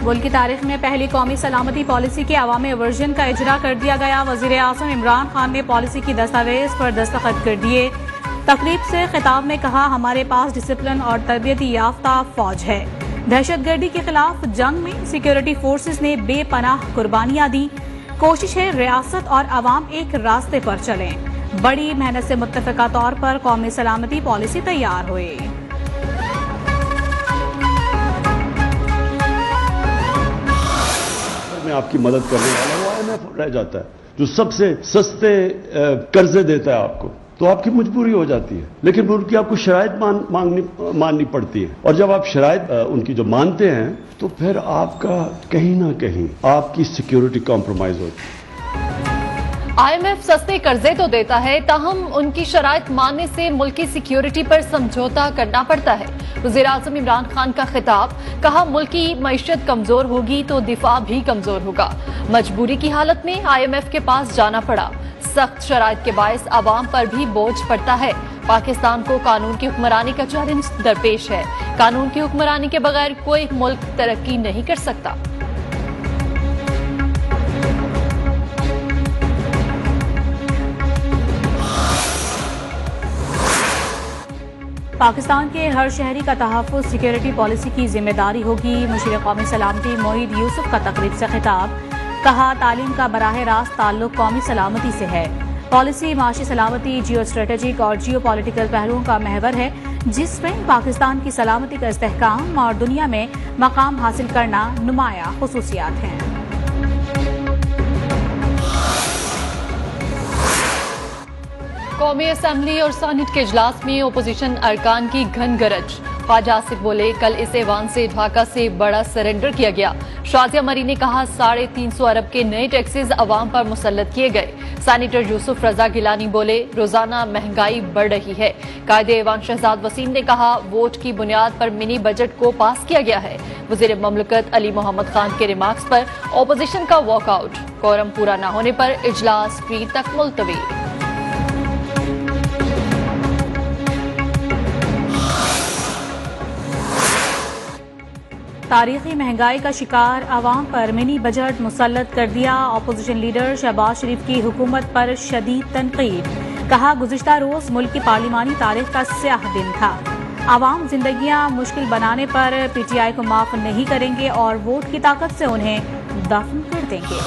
ملک کی تاریخ میں پہلی قومی سلامتی پالیسی کے عوامی ورژن کا اجرا کر دیا گیا. وزیر اعظم عمران خان نے پالیسی کی دستاویز پر دستخط کر دیے. تقریب سے خطاب میں کہا ہمارے پاس ڈسپلن اور تربیتی یافتہ فوج ہے. دہشت گردی کے خلاف جنگ میں سیکیورٹی فورسز نے بے پناہ قربانیاں دیں. کوشش ہے ریاست اور عوام ایک راستے پر چلیں. بڑی محنت سے متفقہ طور پر قومی سلامتی پالیسی تیار ہوئی. میں آپ کی مدد کرنے والا ہوں. IMF رہ جاتا ہے جو سب سے سستے قرضے دیتا ہے آپ کو, تو آپ کی مجبوری ہو جاتی ہے, لیکن ان کی آپ کو شرائط ماننی پڑتی ہے. اور جب آپ شرائط ان کی جو مانتے ہیں تو پھر آپ کا کہیں نہ کہیں آپ کی سیکیورٹی کمپرومائز ہوتی ہے. IMF سستے قرضے تو دیتا ہے, تاہم ان کی شرائط ماننے سے ملک کی سیکیورٹی پر سمجھوتا کرنا پڑتا ہے. وزیر اعظم عمران خان کا خطاب, کہا ملک کی معیشت کمزور ہوگی تو دفاع بھی کمزور ہوگا. مجبوری کی حالت میں IMF کے پاس جانا پڑا. سخت شرائط کے باعث عوام پر بھی بوجھ پڑتا ہے. پاکستان کو قانون کی حکمرانی کا چیلنج درپیش ہے. قانون کی حکمرانی کے بغیر کوئی ملک ترقی نہیں کر سکتا. پاکستان کے ہر شہری کا تحفظ سیکیورٹی پالیسی کی ذمہ داری ہوگی. مشیر قومی سلامتی معید یوسف کا تقریب سے خطاب, کہا تعلیم کا براہ راست تعلق قومی سلامتی سے ہے. پالیسی معاشی سلامتی, جیو اسٹریٹجک اور جیو پولیٹیکل پہلوؤں کا محور ہے, جس میں پاکستان کی سلامتی کا استحکام اور دنیا میں مقام حاصل کرنا نمایاں خصوصیات ہیں. قومی اسمبلی اور سینیٹ کے اجلاس میں اپوزیشن ارکان کی گھن گرج. خواجہ آصف بولے کل اس ایوان سے ڈھاکہ سے بڑا سرنڈر کیا گیا. شازیہ مری نے کہا 350 ارب کے نئے ٹیکسز عوام پر مسلط کیے گئے. سینیٹر یوسف رضا گیلانی بولے روزانہ مہنگائی بڑھ رہی ہے. قائد ایوان شہزاد وسیم نے کہا ووٹ کی بنیاد پر منی بجٹ کو پاس کیا گیا ہے. وزیر مملکت علی محمد خان کے ریمارکس پر اپوزیشن کا واک آؤٹ. کورم پورا نہ ہونے پر اجلاس فری تک ملتوی. تاریخی مہنگائی کا شکار عوام پر منی بجٹ مسلط کر دیا. اپوزیشن لیڈر شہباز شریف کی حکومت پر شدید تنقید, کہا گزشتہ روز ملک کی پارلیمانی تاریخ کا سیاہ دن تھا. عوام زندگیاں مشکل بنانے پر PTI کو معاف نہیں کریں گے اور ووٹ کی طاقت سے انہیں دفن کر دیں گے.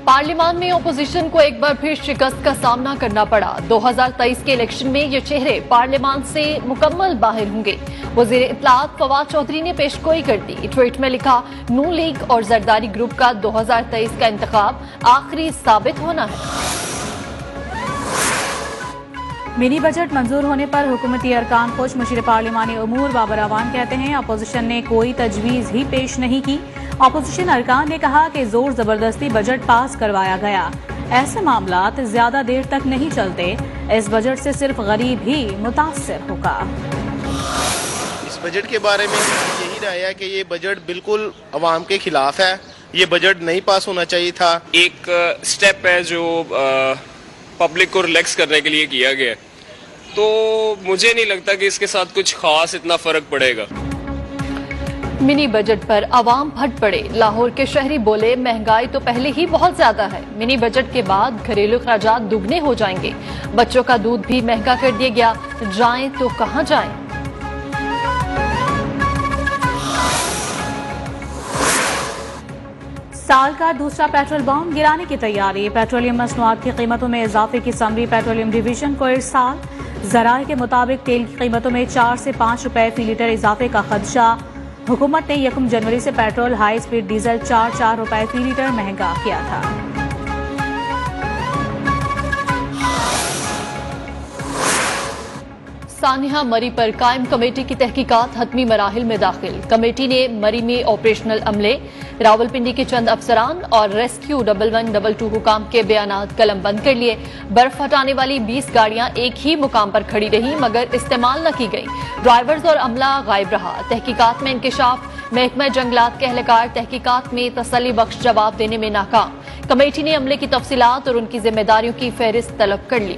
پارلیمان میں اپوزیشن کو ایک بار پھر شکست کا سامنا کرنا پڑا. 2023 کے الیکشن میں یہ چہرے پارلیمان سے مکمل باہر ہوں گے. وزیر اطلاعات فواد چودھری نے پیشگوئی کر دی. ٹویٹ میں لکھا نون لیگ اور زرداری گروپ کا 2023 کا انتخاب آخری ثابت ہونا ہے. منی بجٹ منظور ہونے پر حکومتی ارکان خوش. مشیر پارلیمانی امور بابر اعوان کہتے ہیں اپوزیشن نے کوئی تجویز ہی پیش نہیں کی. اپوزیشن ارکان نے کہا کہ زور زبردستی بجٹ پاس کروایا گیا. ایسے معاملات زیادہ دیر تک نہیں چلتے. اس بجٹ سے صرف غریب ہی متاثر ہوگا. اس بجٹ کے بارے میں یہی رائے ہے کہ یہ بجٹ بالکل عوام کے خلاف ہے. یہ بجٹ نہیں پاس ہونا چاہیے تھا. ایک سٹیپ ہے جو پبلک کو ریلیکس کرنے کے لیے کیا گیا, تو مجھے نہیں لگتا کہ اس کے ساتھ کچھ خاص اتنا فرق پڑے گا. منی بجٹ پر عوام پھٹ پڑے. لاہور کے شہری بولے مہنگائی تو پہلے ہی بہت زیادہ ہے, منی بجٹ کے بعد گھریلو اخراجات دگنے ہو جائیں گے. بچوں کا دودھ بھی مہنگا کر دیا گیا, جائیں تو کہاں جائیں. سال کا دوسرا پیٹرول بم گرانے کی تیاری. پیٹرولیم مصنوعات کی قیمتوں میں اضافے کی سمری پیٹرولیم ڈویژن کو ارسال. ذرائع کے مطابق تیل کی قیمتوں میں 4 سے 5 روپے فی لیٹر اضافے کا خدشہ. حکومت نے 1 جنوری سے پیٹرول ہائی اسپیڈ ڈیزل 4 روپے فی لیٹر مہنگا کیا تھا. سانحہ مری پر قائم کمیٹی کی تحقیقات حتمی مراحل میں داخل. کمیٹی نے مری میں آپریشنل عملے, راولپنڈی کے چند افسران اور ریسکیو 1122 حکام کے بیانات قلم بند کر لیے. برف ہٹانے والی 20 گاڑیاں ایک ہی مقام پر کھڑی رہیں مگر استعمال نہ کی گئی. ڈرائیورز اور عملہ غائب رہا. تحقیقات میں انکشاف. محکمہ جنگلات کے اہلکار تحقیقات میں تسلی بخش جواب دینے میں ناکام. کمیٹی نے عملے کی تفصیلات اور ان کی ذمہ داریوں کی فہرست طلب کر لی.